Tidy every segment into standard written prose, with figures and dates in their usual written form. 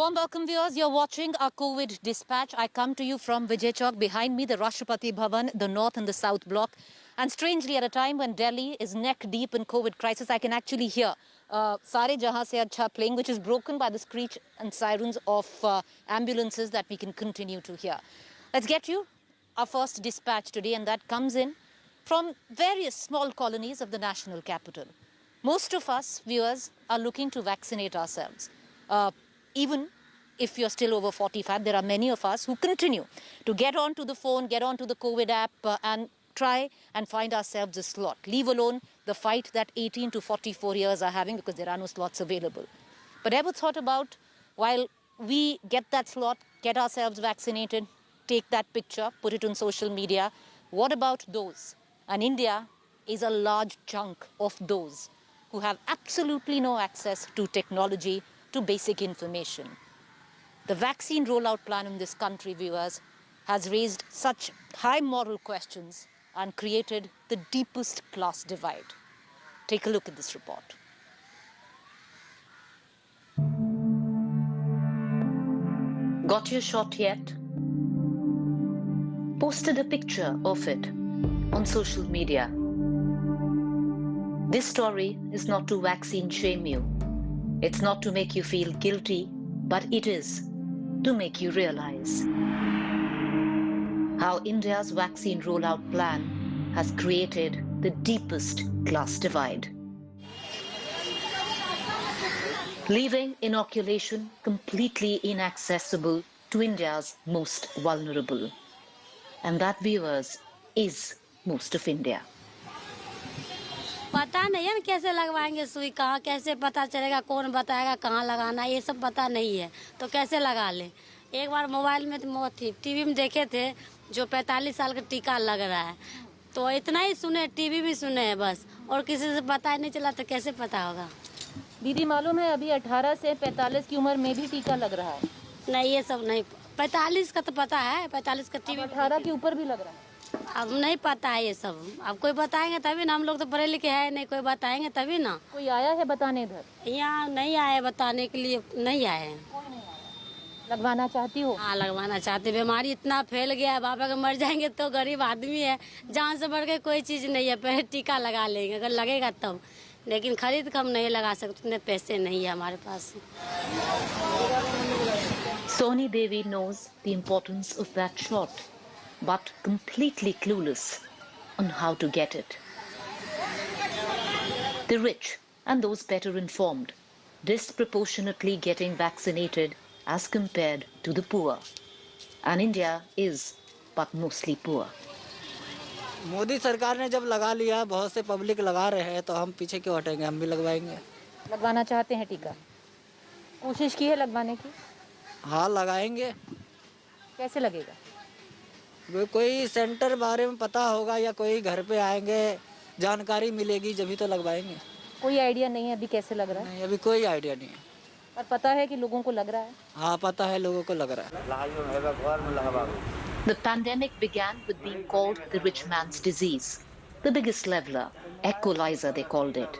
warm welcome, viewers. You're watching our COVID dispatch. I come to you from Vijay Chowk. Behind me, the Rashtrapati Bhavan, the North and the South Block. And strangely, at a time when Delhi is neck deep in COVID crisis, I can actually hear Sare Jahan Se Achha playing, which is broken by the screech and sirens of ambulances that we can continue to hear. Let's get you our first dispatch today, and that comes in from various small colonies of the national capital. Most of us, viewers, are looking to vaccinate ourselves. Even if you're still over 45, there are many of us who continue to get onto the phone, get onto the COVID app and try and find ourselves a slot. Leave alone the fight that 18 to 44 years are having because there are no slots available. But ever thought about, while we get that slot, get ourselves vaccinated, take that picture, put it on social media, what about those? And India is a large chunk of those who have absolutely no access to technology, to basic information. The vaccine rollout plan in this country, viewers, has raised such high moral questions and created the deepest class divide. Take a look at this report. Got your shot yet? Posted a picture of it on social media. This story is not to vaccine shame you. It's not to make you feel guilty, but it is to make you realize how India's vaccine rollout plan has created the deepest class divide, leaving inoculation completely inaccessible to India's most vulnerable. And that, viewers, is most of India. पता नहीं है कैसे लगवाएंगे सुई, कहाँ कैसे पता चलेगा, कौन बताएगा कहाँ लगाना, ये सब पता नहीं है तो कैसे लगा लें। एक बार मोबाइल में टीवी में देखे थे जो 45 साल का टीका लग रहा है, तो इतना ही सुने, टीवी भी सुने हैं बस, और किसी से पता नहीं चला तो कैसे पता होगा। दीदी, मालूम है अभी 18 से 45 की उम्र में भी टीका लग रहा है? नहीं, ये सब नहीं। 45 का तो पता है, 45 का टीवी, 18 के ऊपर भी लग रहा है। अब नहीं पता है ये सब, अब कोई बताएंगे तभी ना, हम लोग तो पढ़े लिखे हैं नहीं, कोई बताएंगे तभी ना। कोई आया है बताने इधर? यहाँ नहीं आए बताने के लिए, नहीं आए हैं। लगवाना चाहती हो? हाँ, लगवाना चाहते। बीमारी इतना फैल गया है, बाबा के मर जाएंगे तो गरीब आदमी है, जान से बढ़ के कोई चीज़ नहीं है, पहले टीका लगा लेंगे अगर लगेगा तब, लेकिन खरीद कर हम नहीं लगा सकते, उतने पैसे नहीं है हमारे पास। Soni Devi knows the importance of that shot, but completely clueless on how to get it. The rich and those better informed disproportionately getting vaccinated as compared to the poor. And India is but mostly poor. Modi सरकार ने जब लगा लिया, बहुत से public लगा रहे हैं, तो हम पीछे क्यों हटेंगे, हम भी लगवाएंगे। लगवाना चाहते हैं टीका? कोशिश की है लगवाने की? हाँ, लगाएंगे। कैसे लगेगा? कोई सेंटर बारे में पता होगा या कोई घर पे आएंगे, जानकारी मिलेगी जब भी तो लगवाएंगे। कोई आइडिया नहीं है अभी कैसे लग रहा है? नहीं, अभी कोई आइडिया नहीं है। और पता है कि लोगों को लग रहा है? हाँ, पता है लोगों को लग रहा है। The pandemic began with being called the rich man's disease, the biggest leveler, equalizer they called it.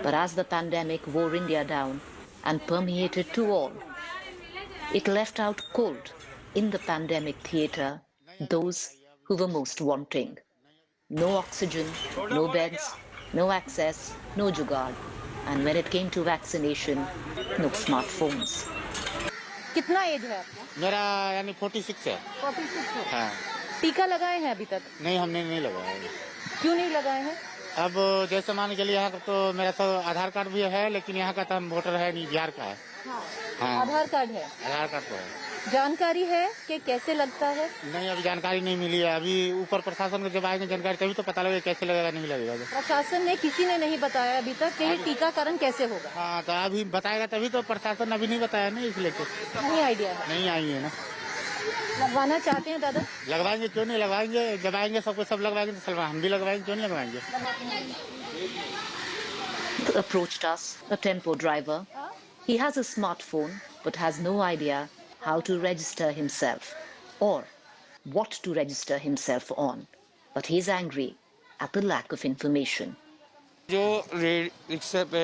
But as the pandemic wore India down and permeated to all, it left out cold in the pandemic theatre those who were most wanting. No oxygen, no beds, no access, no jugaad. And when it came to vaccination, no smartphones. कितना as है आपका? मेरा यानी 46 है। 46 है? हाँ। टीका लगाए हैं अभी तक? नहीं, हमने नहीं लगाया है। क्यों नहीं लगाए हैं? अब जैसे मान के लिए यहाँ का तो मेरा तो आधार कार्ड भी है, लेकिन यहाँ का तो हम वोटर है नहीं, बिहार का है। हाँ। आधार कार्ड है? आधार कार्ड तो है। जानकारी है कि कैसे लगता है? नहीं, अभी जानकारी नहीं मिली है। अभी ऊपर प्रशासन को जब आएंगे जानकारी तभी तो पता लगेगा कैसे लगेगा, नहीं लगेगा। प्रशासन ने, किसी ने नहीं बताया अभी तक कि ये टीकाकरण कैसे होगा? हाँ, तो अभी बताएगा तभी तो, प्रशासन अभी नहीं बताया ना, इसलिए तो नहीं आइडिया है। नहीं आई है ना। लगवाना चाहते हैं दादा? लगवाएंगे, क्यों नहीं लगवाएंगे, जब आएंगे सबको सब लगवाएंगे तो हम भी लगवाएंगे, क्यों नहीं लगवाएंगे। Approached us a tempo driver. He has a smartphone but has no idea how to register himself or what to register himself on. But he's angry at the lack of information. जो रिक्शे पे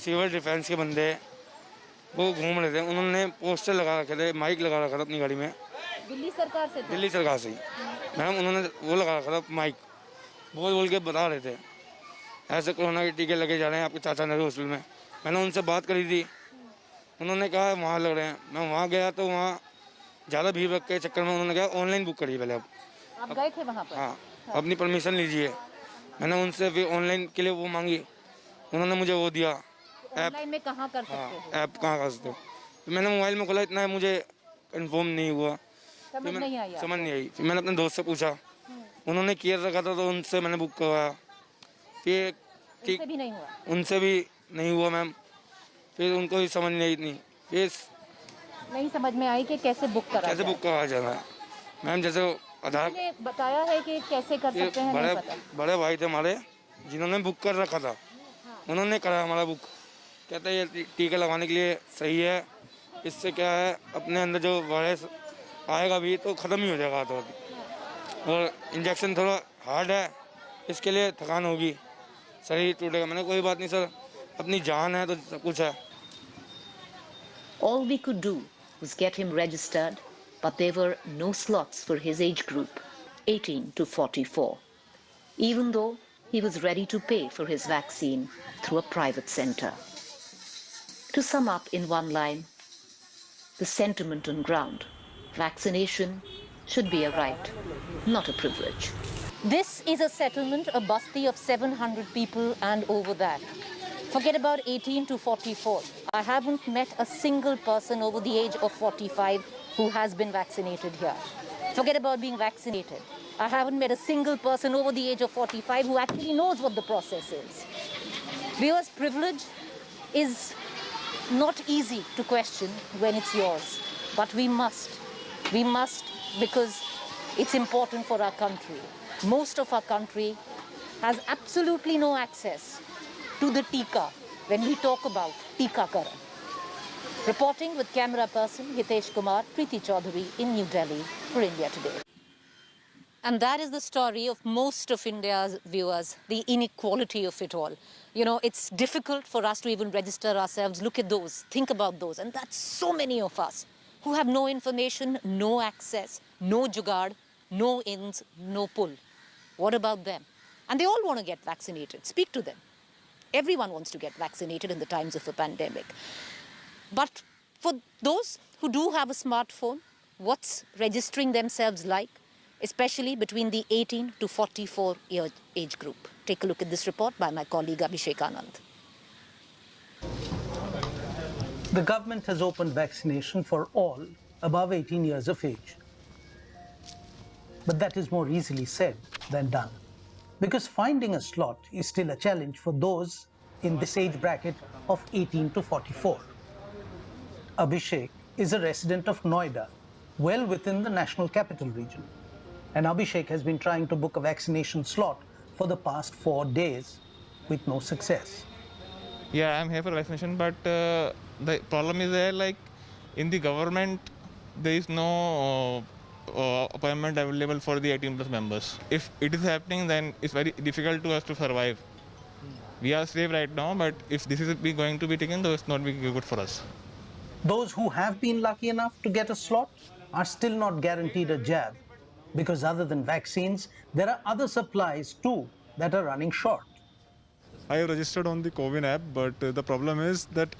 civil defence के बंदे वो घूम रहे थे, उन्होंने पोस्टर लगा रखे थे, माइक लगा रखा था अपनी गाड़ी में। दिल्ली सरकार से थे? दिल्ली सरकार से ही मैडम, उन्होंने वो लगा रखा था माइक, बोल बोल के बता रहे थे ऐसे कोरोना के टीके लगे जा रहे हैं आपके चाचा नगर हॉस्पिटल में। मैंने उनसे बात करी थी, उन्होंने कहा वहाँ लग रहे हैं। मैं वहाँ गया तो वहाँ ज़्यादा भीड़ रख के चक्कर में उन्होंने कहा ऑनलाइन बुक करिए पहले आप गए थे वहाँ पर? हाँ, अपनी परमिशन लीजिए। मैंने उनसे फिर ऑनलाइन के लिए वो मांगी, उन्होंने मुझे वो दिया ऐप। ऑनलाइन में कहाँ कर सकते हो? ऐप कहाँ कर सकते हो? तो मैंने मोबाइल में खोला, इतना मुझे कंफर्म नहीं हुआ, समझ नहीं आई? समझ नहीं आई। फिर मैंने अपने दोस्त से पूछा, उन्होंने किया रखा था तो उनसे मैंने बुक करवाया। फिर ठीक, उनसे भी नहीं हुआ? उनसे भी नहीं हुआ मैम। फिर उनको भी समझ नहीं आई इतनी, फिर नहीं समझ में आई कि कैसे बुक करा कैसे जाए। बुक करवाया जाना है मैम। जैसे आधार ने बताया है कि कैसे कर सकते हैं, नहीं पता। बड़े भाई थे हमारे जिन्होंने बुक कर रखा था, उन्होंने कराया हमारा बुक। कहते हैं ये टीका लगाने के लिए सही है, इससे क्या है अपने अंदर जो वायरस आएगा भी तो ख़त्म ही हो जाएगा तो। और इंजेक्शन थोड़ा हार्ड है, इसके लिए थकान होगी, शरीर टूटेगा। मैंने कोई बात नहीं सर, अपनी जान है तो सब कुछ है। All we could do was get him registered, but there were no slots for his age group, 18 to 44, even though he was ready to pay for his vaccine through a private center. To sum up in one line, the sentiment on ground, vaccination should be a right, not a privilege. This is a settlement, a basti of 700 people and over that. Forget about 18 to 44. I haven't met a single person over the age of 45 who has been vaccinated here. Forget about being vaccinated. I haven't met a single person over the age of 45 who actually knows what the process is. Viewers, privilege is not easy to question when it's yours, but we must because it's important for our country. Most of our country has absolutely no access to the tika when we talk about Tikakaran. Reporting with camera person Hitesh Kumar, Preeti Chaudhary in New Delhi for India Today. And that is the story of most of India's viewers, the inequality of it all. You know, it's difficult for us to even register ourselves. Look at those, think about those. And that's so many of us who have no information, no access, no jugaad, no ins, no pull. What about them? And they all want to get vaccinated. Speak to them. Everyone wants to get vaccinated in the times of a pandemic. But for those who do have a smartphone, what's registering themselves like, especially between the 18 to 44 year age group? Take a look at this report by my colleague Abhishek Anand. The government has opened vaccination for all above 18 years of age. But that is more easily said than done, because finding a slot is still a challenge for those in this age bracket of 18 to 44. Abhishek is a resident of Noida, well within the National Capital Region. And Abhishek has been trying to book a vaccination slot for the past 4 days with no success. Yeah, I'm here for vaccination, but the problem is there, like in the government, there is no appointment available for the 18 plus members. If it is happening, then it's very difficult to us to survive. We are safe right now, but if this is going to be taken, then it's not be good for us. Those who have been lucky enough to get a slot are still not guaranteed a jab, because other than vaccines, there are other supplies too that are running short. I have registered on the CoWIN app, but the problem is that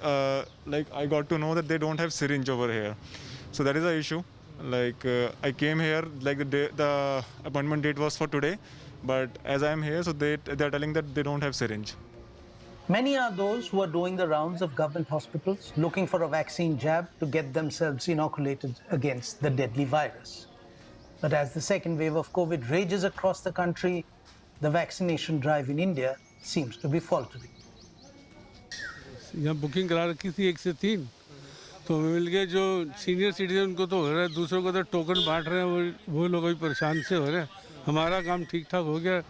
like I got to know that they don't have syringe over here. So that is the issue. Like I came here, like the appointment date was for today, but as I am here, so they are telling that they don't have syringe. Many are those who are doing the rounds of government hospitals looking for a vaccine jab to get themselves inoculated against the deadly virus. But as the second wave of COVID rages across the country, the vaccination drive in India seems to be faltering. यहाँ booking करा रखी थी 1 से 3, तो मिल गए जो senior citizen उनको तो हो रहा है, दूसरों को तो टोकन बांट रहे हैं, वो लोग अभी परेशान से हो रहे हैं। हमारा काम ठीक ठाक हो गया,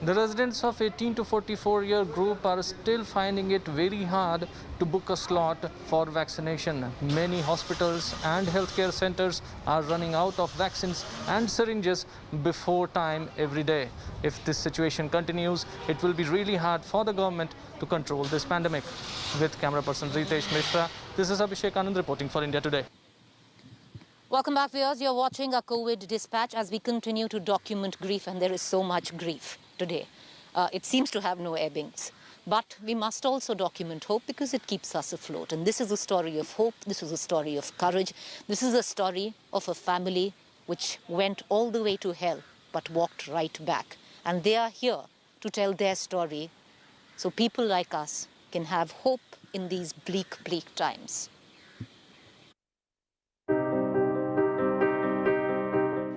The residents of 18 to 44-year group are still finding it very hard to book a slot for vaccination. Many hospitals and healthcare centers are running out of vaccines and syringes before time every day. If this situation continues, it will be really hard for the government to control this pandemic. With camera person Ritesh Mishra, this is Abhishek Anand reporting for India Today. Welcome back, viewers. You're watching a COVID dispatch as we continue to document grief, and there is so much grief today. It seems to have no ebbings. But we must also document hope because it keeps us afloat. And this is a story of hope. This is a story of courage. This is a story of a family which went all the way to hell but walked right back. And they are here to tell their story so people like us can have hope in these bleak, bleak times.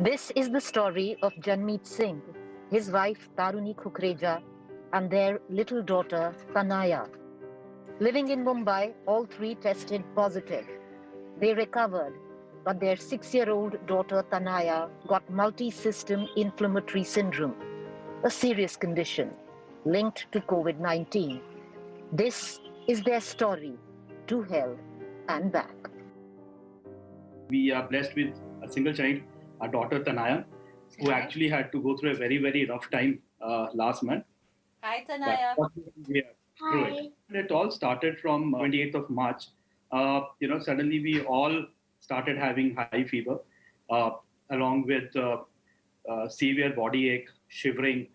This is the story of Janmeet Singh, his wife Taruni Kukreja, and their little daughter Tanaya. Living in Mumbai, all three tested positive. They recovered, but their 6-year-old daughter Tanaya got multi-system inflammatory syndrome, a serious condition linked to COVID-19. This is their story, to hell and back. We are blessed with a single child, our daughter Tanaya, who actually had to go through a very, very rough time last month. Hi, Tanaya. Hi. It all started from 28th of March. Suddenly we all started having high fever, along with severe body ache, shivering.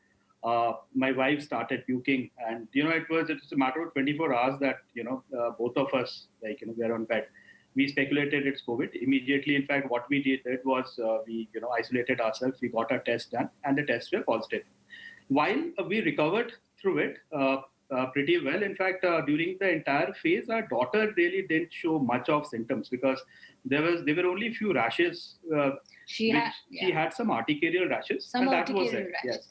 My wife started puking, and it's a matter of 24 hours that both of us were on bed. We speculated it's COVID. Immediately, in fact, what we did was we isolated ourselves. We got our test done, and the tests were positive. While we recovered through it pretty well, in fact, during the entire phase, our daughter really didn't show much of symptoms because there were only a few rashes. She had some arterial rashes, and that was it. Yes.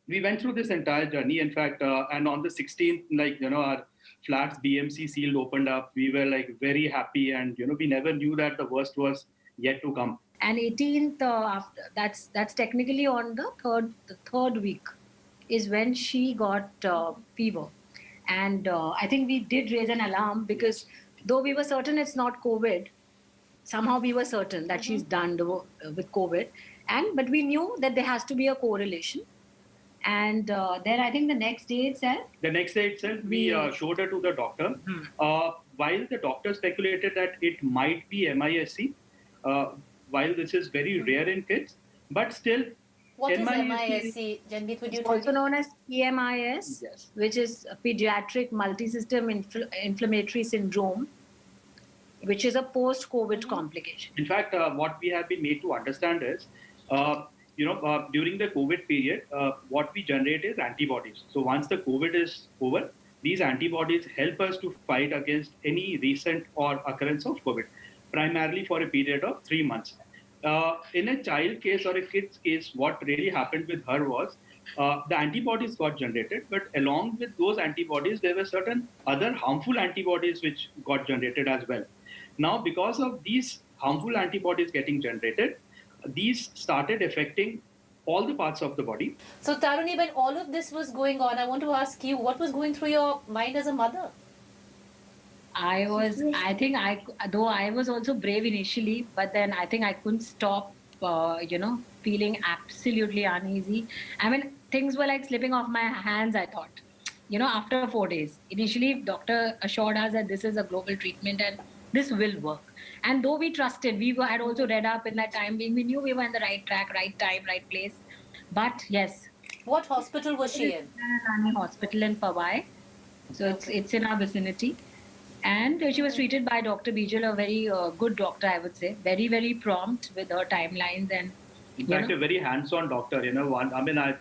We went through this entire journey, in fact, and on the 16th, our flats BMC sealed opened up. We were very happy, and we never knew that the worst was yet to come. And 18th, after that's technically on the third week, is when she got fever, and I think we did raise an alarm because though we were certain it's not COVID, somehow we were certain that she's done with COVID, but we knew that there has to be a correlation. And then I think the next day itself, we showed her to the doctor. While the doctor speculated that it might be MIS-C, while this is very rare in kids, but still. What is MIS-C, Janmeet? Would you also known as PMIS, yes, which is a pediatric multisystem inflammatory syndrome, which is a post-COVID complication. In fact, what we have been made to understand is, during the COVID period, what we generate is antibodies. So once the COVID is over, these antibodies help us to fight against any recent or occurrence of COVID, primarily for a period of 3 months. In a child case or a kid's case, what really happened with her was the antibodies got generated, but along with those antibodies, there were certain other harmful antibodies which got generated as well. Now, because of these harmful antibodies getting generated, these started affecting all the parts of the body. So, Taruni, when all of this was going on, I want to ask you, what was going through your mind as a mother? Though I was also brave initially, but then I think I couldn't stop, feeling absolutely uneasy. I mean, things were like slipping off my hands, I thought, after 4 days. Initially, doctor assured us that this is a global treatment and this will work. And though we trusted, we had also read up in that time being, we knew we were in the right track, right time, right place. But yes. What hospital was she in? Rani Hospital in Powai. So it's in our vicinity. And she was treated by Dr. Bijal, a very good doctor, I would say. Very, very prompt with her timelines. And in fact, a very hands-on doctor. I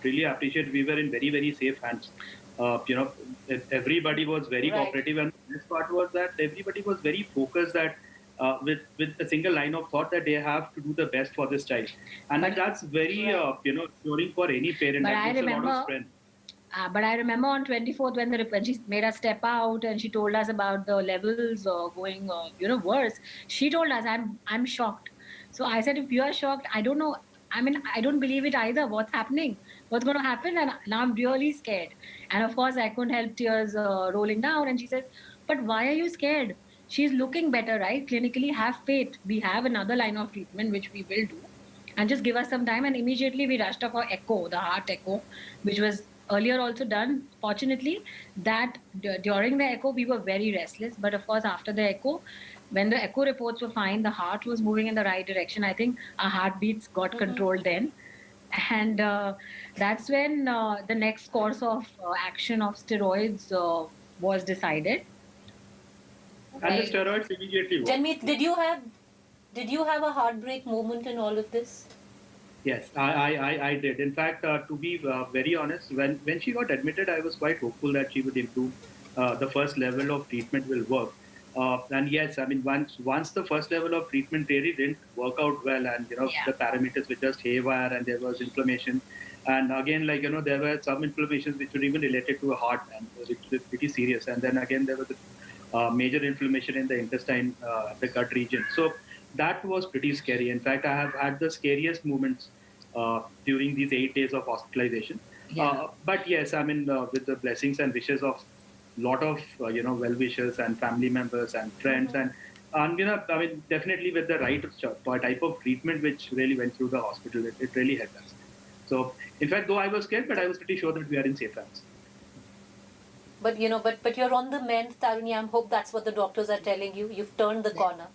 really appreciate we were in very, very safe hands. Everybody was very cooperative. And this part was that everybody was very focused that with a single line of thought that they have to do the best for this child. And that's very, assuring for any parent. That gives a lot of strength. But I remember on 24th when she made us step out and she told us about the levels going, worse. She told us, "I'm shocked." So I said, "If you are shocked, I don't know. I mean, I don't believe it either. What's happening?" what's going to happen? And now I'm really scared. And of course, I couldn't help tears rolling down. And she says, but why are you scared? She's looking better, right? Clinically, have faith. We have another line of treatment, which we will do. And just give us some time. And immediately we rushed off for echo, the heart echo, which was earlier also done. Fortunately, that during the echo, we were very restless. But of course, after the echo, when the echo reports were fine, the heart was moving in the right direction. I think our heartbeats got controlled then. And that's when the next course of action of steroids was decided. And the steroids immediately worked. Janmeet, did you have a heartbreak moment in all of this? Yes, I did. In fact, to be very honest, when she got admitted, I was quite hopeful that she would improve. The first level of treatment will work. And yes, I mean, once the first level of treatment really didn't work out well, and the parameters were just haywire, and there was inflammation, and again, there were some inflammations which were even related to a heart, and which was pretty serious. And then again, there was a major inflammation in the intestine, the gut region. So that was pretty scary. In fact, I have had the scariest moments during these 8 days of hospitalization. Yeah. But yes, I mean, with the blessings and wishes of lot of well-wishers and family members and friends, and I mean, definitely with the right type of treatment which really went through the hospital, it really helped us. So in fact, though I was scared, but I was pretty sure that we are in safe hands. But but you're on the mend, Taruni. I hope that's what the doctors are telling you. You've turned the corner.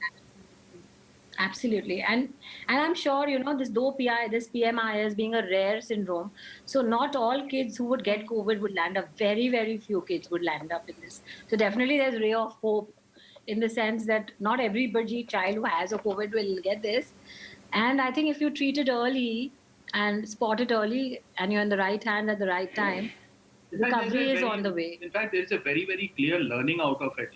Absolutely. And I'm sure, this PMIS being a rare syndrome, so not all kids who would get COVID would land up. Very, very few kids would land up in this. So definitely there's a ray of hope in the sense that not every child who has a COVID will get this. And I think if you treat it early and spot it early and you're in the right hand at the right time, recovery is on the way. In fact, there is a very, very clear learning out of it.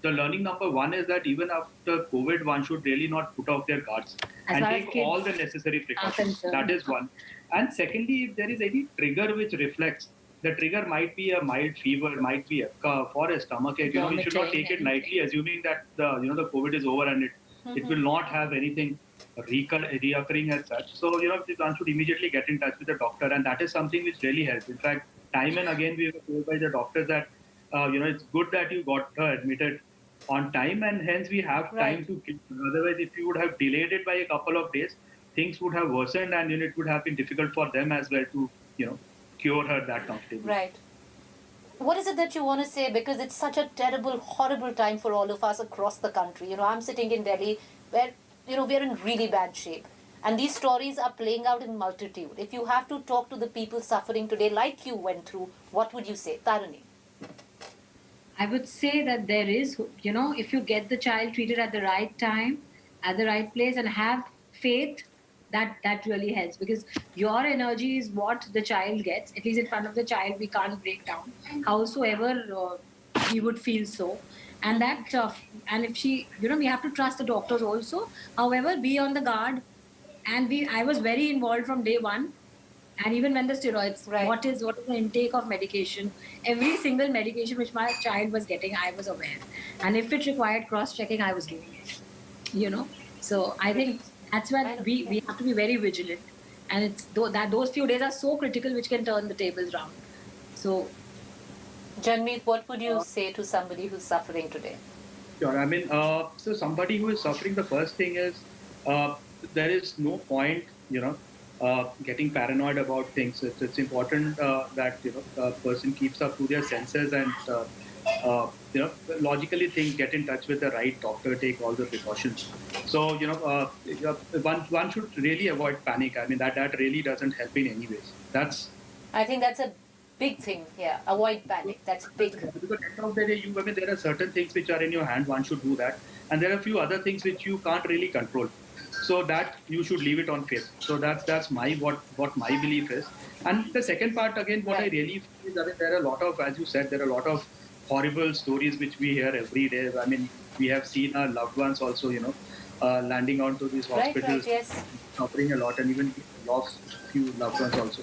The learning number one is that even after COVID, one should really not put off their guards and take all the necessary precautions. That is one. And secondly, if there is any trigger which reflects, the trigger might be a mild fever, might be a cough or a stomachache. You should not take it lightly, assuming that the COVID is over and it will not have anything reoccurring as such. So one should immediately get in touch with the doctor, and that is something which really helps. In fact, time and again we were told by the doctors that it's good that you got her admitted on time, and hence we have time to kill. Otherwise, if you would have delayed it by a couple of days, things would have worsened, and it would have been difficult for them as well to cure her that comfortably. Right. What is it that you want to say? Because it's such a terrible, horrible time for all of us across the country. I'm sitting in Delhi where we're in really bad shape. And these stories are playing out in multitude. If you have to talk to the people suffering today like you went through, what would you say? Taruni. I would say that there is, if you get the child treated at the right time, at the right place, and have faith, that really helps, because your energy is what the child gets. At least in front of the child, we can't break down. Howsoever we would feel so. And that, and if she, we have to trust the doctors also. However, be on the guard. And I was very involved from day one. And even when the steroids, what is the intake of medication? Every single medication which my child was getting, I was aware. And if it required cross-checking, I was doing it. So I think that's when we have to be very vigilant. And it's those few days are so critical, which can turn the tables round. So, Janmeet, what would you say to somebody who's suffering today? Sure. I mean, so somebody who is suffering, the first thing is there is no point, getting paranoid about things. It's important that a person keeps up to their senses and logically think, get in touch with the right doctor, take all the precautions. So one should really avoid panic. I mean, that really doesn't help in any ways. I think that's a big thing. Yeah, avoid panic. That's big. Because at the end of the day, there are certain things which are in your hand. One should do that, and there are a few other things which you can't really control. So that you should leave it on faith. So that's what my belief is. And the second part, again, what I really feel is that there are a lot of, as you said, there are a lot of horrible stories which we hear every day. I mean, we have seen our loved ones also, landing onto these hospitals, suffering a lot, and even lost a few loved ones also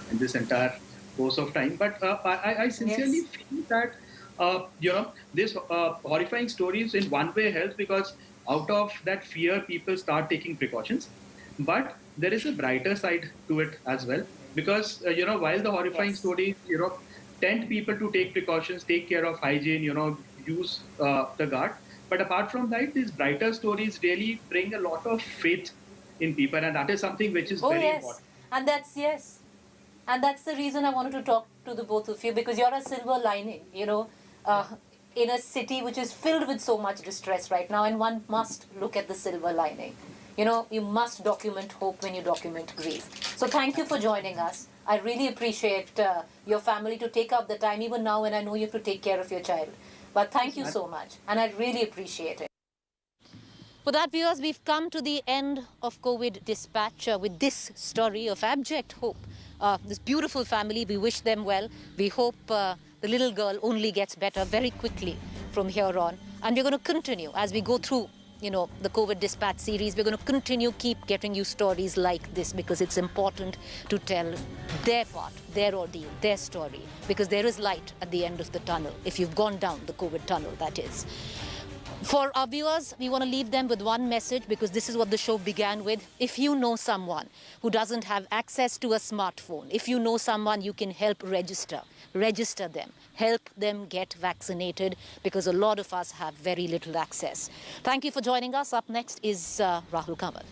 in this entire course of time. But I sincerely feel that, this horrifying stories in one way helps, because out of that fear, people start taking precautions. But there is a brighter side to it as well. Because, while the horrifying stories, tend people to take precautions, take care of hygiene, use the guard. But apart from that, these brighter stories really bring a lot of faith in people, and that is something which is very important. And that's the reason I wanted to talk to the both of you, because you're a silver lining, in a city which is filled with so much distress right now, and one must look at the silver lining. You must document hope when you document grief. So thank you for joining us. I really appreciate your family to take up the time, even now when I know you have to take care of your child. But thank you so much, and I really appreciate it. For that, viewers, we've come to the end of COVID Dispatch with this story of abject hope. This beautiful family, we wish them well. We hope the little girl only gets better very quickly from here on. And we're going to continue as we go through, the COVID Dispatch series. We're going to continue, keep getting you stories like this, because it's important to tell their part, their ordeal, their story, because there is light at the end of the tunnel, if you've gone down the COVID tunnel, that is. For our viewers, we want to leave them with one message, because this is what the show began with. If you know someone who doesn't have access to a smartphone, if you know someone you can help register them, help them get vaccinated, because a lot of us have very little access. Thank you for joining us. Up next is Rahul Kamal.